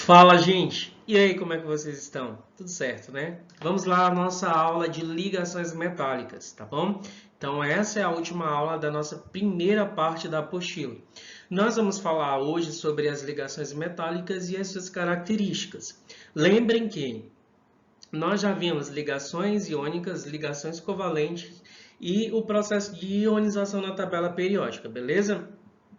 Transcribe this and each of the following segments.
Fala, gente! E aí, como é que vocês estão? Tudo certo, né? Vamos lá à nossa aula de ligações metálicas, tá bom? Então, essa é a última aula da nossa primeira parte da apostila. Nós vamos falar hoje sobre as ligações metálicas e as suas características. Lembrem que nós já vimos ligações iônicas, ligações covalentes e o processo de ionização na tabela periódica, beleza?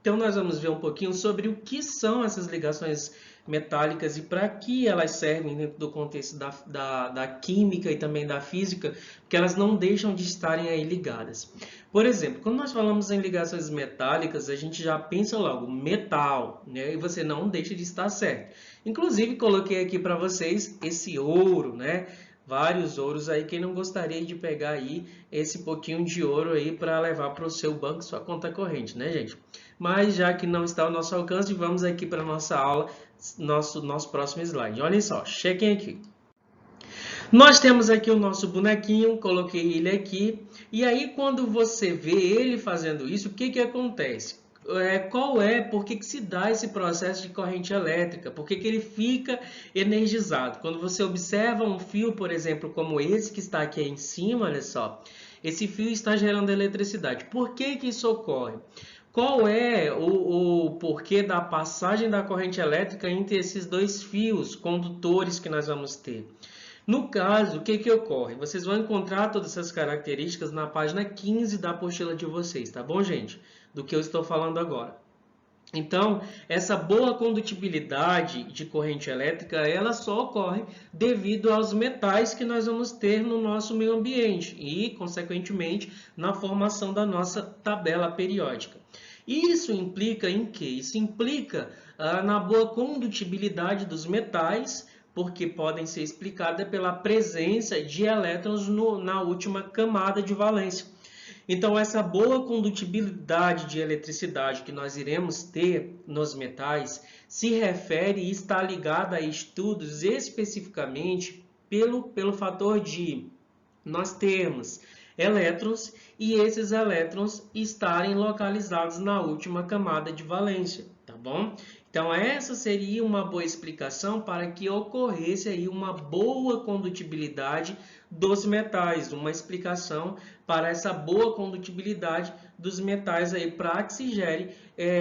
Então, nós vamos ver um pouquinho sobre o que são essas ligações metálicas e para que elas servem dentro do contexto da química e também da física, porque elas não deixam de estarem aí ligadas. Por exemplo, quando nós falamos em ligações metálicas, a gente já pensa logo metal, né? E você não deixa de estar certo. Inclusive, coloquei aqui para vocês esse ouro, né? Vários ouros aí. Quem não gostaria de pegar aí esse pouquinho de ouro aí para levar para o seu banco, sua conta corrente, né, gente? Mas já que não está ao nosso alcance, vamos aqui para a nossa aula, nosso próximo slide. Olhem só, chequem aqui. Nós temos aqui o nosso bonequinho, coloquei ele aqui. E aí, quando você vê ele fazendo isso, o que acontece? Por que se dá esse processo de corrente elétrica? Por que ele fica energizado? Quando você observa um fio, por exemplo, como esse que está aqui em cima, olha só, esse fio está gerando eletricidade. Por que isso ocorre? Qual é o porquê da passagem da corrente elétrica entre esses dois fios condutores que nós vamos ter? No caso, o que ocorre? Vocês vão encontrar todas essas características na página 15 da apostila de vocês, tá bom, gente? Do que eu estou falando agora. Então, essa boa condutibilidade de corrente elétrica, ela só ocorre devido aos metais que nós vamos ter no nosso meio ambiente e, consequentemente, na formação da nossa tabela periódica. Isso implica em quê? Isso implica na boa condutibilidade dos metais, porque podem ser explicadas pela presença de elétrons na última camada de valência. Então, essa boa condutibilidade de eletricidade que nós iremos ter nos metais se refere e está ligada a estudos especificamente pelo fator de nós termos elétrons e esses elétrons estarem localizados na última camada de valência, tá bom? Então, essa seria uma boa explicação para que ocorresse aí uma boa condutibilidade dos metais, uma explicação para essa boa condutibilidade dos metais aí para que se gere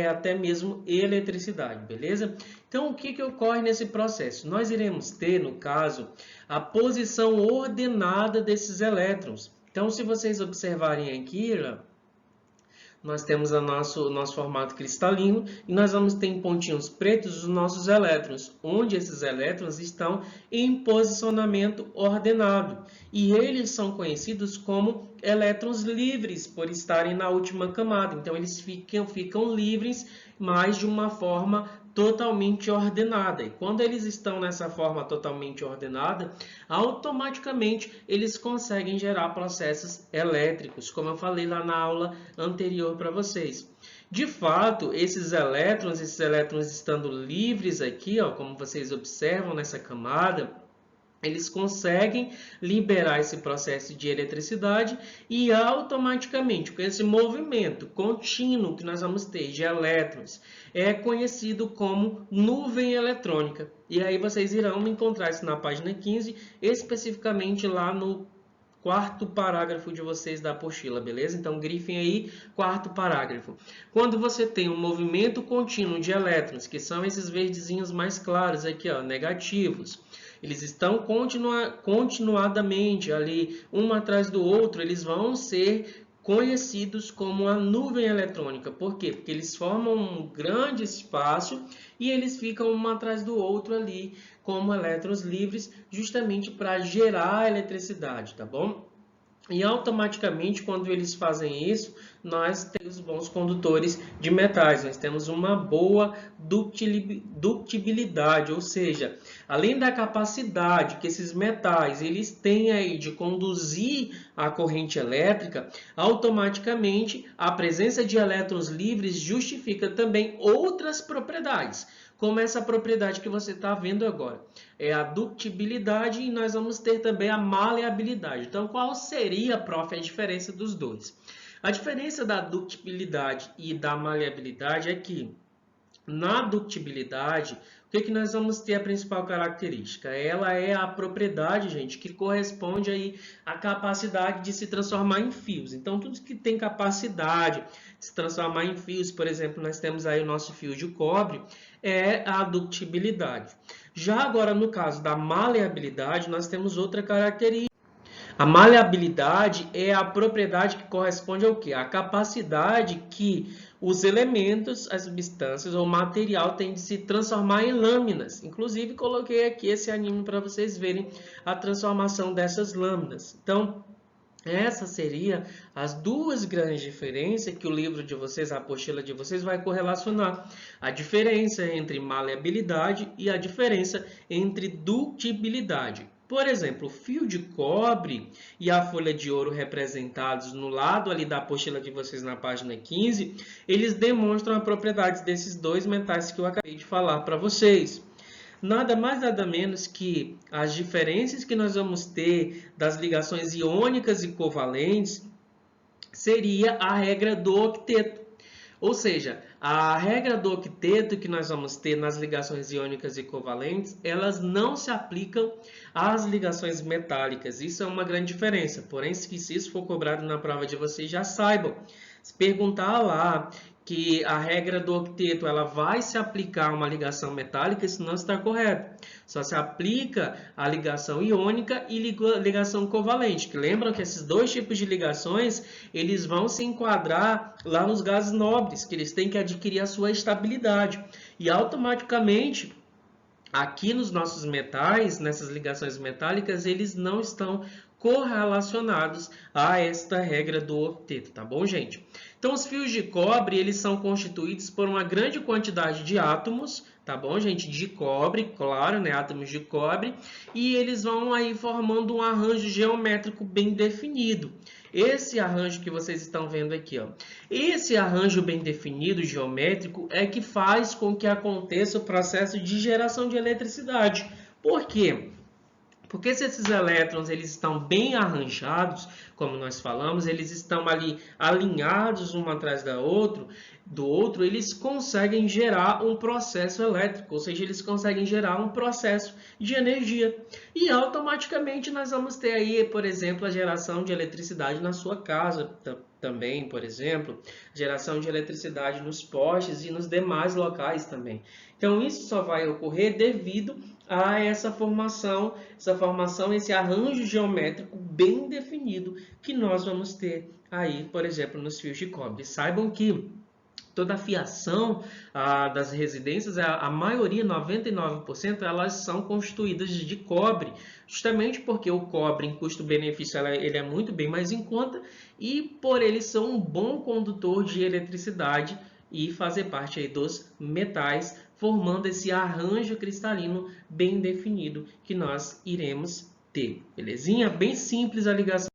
até mesmo eletricidade, beleza? Então, o que ocorre nesse processo? Nós iremos ter, no caso, a posição ordenada desses elétrons. Então, se vocês observarem aqui, nós temos o nosso formato cristalino e nós vamos ter em pontinhos pretos os nossos elétrons, onde esses elétrons estão em posicionamento ordenado. E eles são conhecidos como elétrons livres, por estarem na última camada. Então, eles ficam livres, mas de uma forma totalmente ordenada. E quando eles estão nessa forma totalmente ordenada, automaticamente eles conseguem gerar processos elétricos, como eu falei lá na aula anterior para vocês. De fato, esses elétrons estando livres aqui, ó, como vocês observam nessa camada, eles conseguem liberar esse processo de eletricidade e automaticamente, com esse movimento contínuo que nós vamos ter de elétrons, é conhecido como nuvem eletrônica. E aí vocês irão encontrar isso na página 15, especificamente lá no quarto parágrafo de vocês da apostila, beleza? Então, grifem aí, quarto parágrafo. Quando você tem um movimento contínuo de elétrons, que são esses verdezinhos mais claros aqui, ó, negativos, eles estão continuadamente ali, um atrás do outro, eles vão ser conhecidos como a nuvem eletrônica. Por quê? Porque eles formam um grande espaço e eles ficam um atrás do outro ali, como elétrons livres, justamente para gerar eletricidade, tá bom? E automaticamente, quando eles fazem isso, nós temos bons condutores de metais, nós temos uma boa ductibilidade, ou seja, além da capacidade que esses metais eles têm aí de conduzir a corrente elétrica, automaticamente a presença de elétrons livres justifica também outras propriedades, como essa propriedade que você está vendo agora. É a ductibilidade e nós vamos ter também a maleabilidade. Então, qual seria, prof, a diferença dos dois? A diferença da ductibilidade e da maleabilidade é que Na ductibilidade, o que nós vamos ter a principal característica? Ela é a propriedade, gente, que corresponde aí à capacidade de se transformar em fios. Então, tudo que tem capacidade de se transformar em fios, por exemplo, nós temos aí o nosso fio de cobre, é a ductibilidade. Já agora, no caso da maleabilidade, nós temos outra característica. A maleabilidade é a propriedade que corresponde ao quê? A capacidade que os elementos, as substâncias ou material têm de se transformar em lâminas. Inclusive, coloquei aqui esse anime para vocês verem a transformação dessas lâminas. Então, essas seriam as duas grandes diferenças que o livro de vocês, a apostila de vocês, vai correlacionar. A diferença entre maleabilidade e a diferença entre ductibilidade. Por exemplo, o fio de cobre e a folha de ouro representados no lado ali da apostila de vocês na página 15, eles demonstram as propriedades desses dois metais que eu acabei de falar para vocês. Nada mais nada menos que as diferenças que nós vamos ter das ligações iônicas e covalentes seria a regra do octeto. Ou seja, a regra do octeto que nós vamos ter nas ligações iônicas e covalentes, elas não se aplicam às ligações metálicas. Isso é uma grande diferença. Porém, se isso for cobrado na prova de vocês, já saibam. Se perguntar lá que a regra do octeto ela vai se aplicar a uma ligação metálica, isso não está correto. Só se aplica a ligação iônica e ligação covalente. Que lembram que esses dois tipos de ligações eles vão se enquadrar lá nos gases nobres, que eles têm que adquirir a sua estabilidade. E automaticamente, aqui nos nossos metais, nessas ligações metálicas, eles não estão correlacionados a esta regra do octeto, tá bom, gente? Então, os fios de cobre, eles são constituídos por uma grande quantidade de átomos, tá bom, gente? De cobre, claro, né? Átomos de cobre, e eles vão aí formando um arranjo geométrico bem definido. Esse arranjo que vocês estão vendo aqui, ó. Esse arranjo bem definido, geométrico, é que faz com que aconteça o processo de geração de eletricidade. Por quê? Porque se esses elétrons eles estão bem arranjados, como nós falamos, eles estão ali alinhados um atrás do outro, eles conseguem gerar um processo elétrico, ou seja, eles conseguem gerar um processo de energia. E automaticamente nós vamos ter aí, por exemplo, a geração de eletricidade na sua casa também, por exemplo, geração de eletricidade nos postes e nos demais locais também. Então, isso só vai ocorrer devido a essa formação, esse arranjo geométrico bem definido que nós vamos ter aí, por exemplo, nos fios de cobre. Saibam que toda a fiação das residências, a maioria, 99%, elas são constituídas de cobre, justamente porque o cobre, em custo-benefício, ele é muito bem mais em conta e por ele ser um bom condutor de eletricidade e fazer parte aí dos metais, formando esse arranjo cristalino bem definido que nós iremos ter. Belezinha? Bem simples a ligação.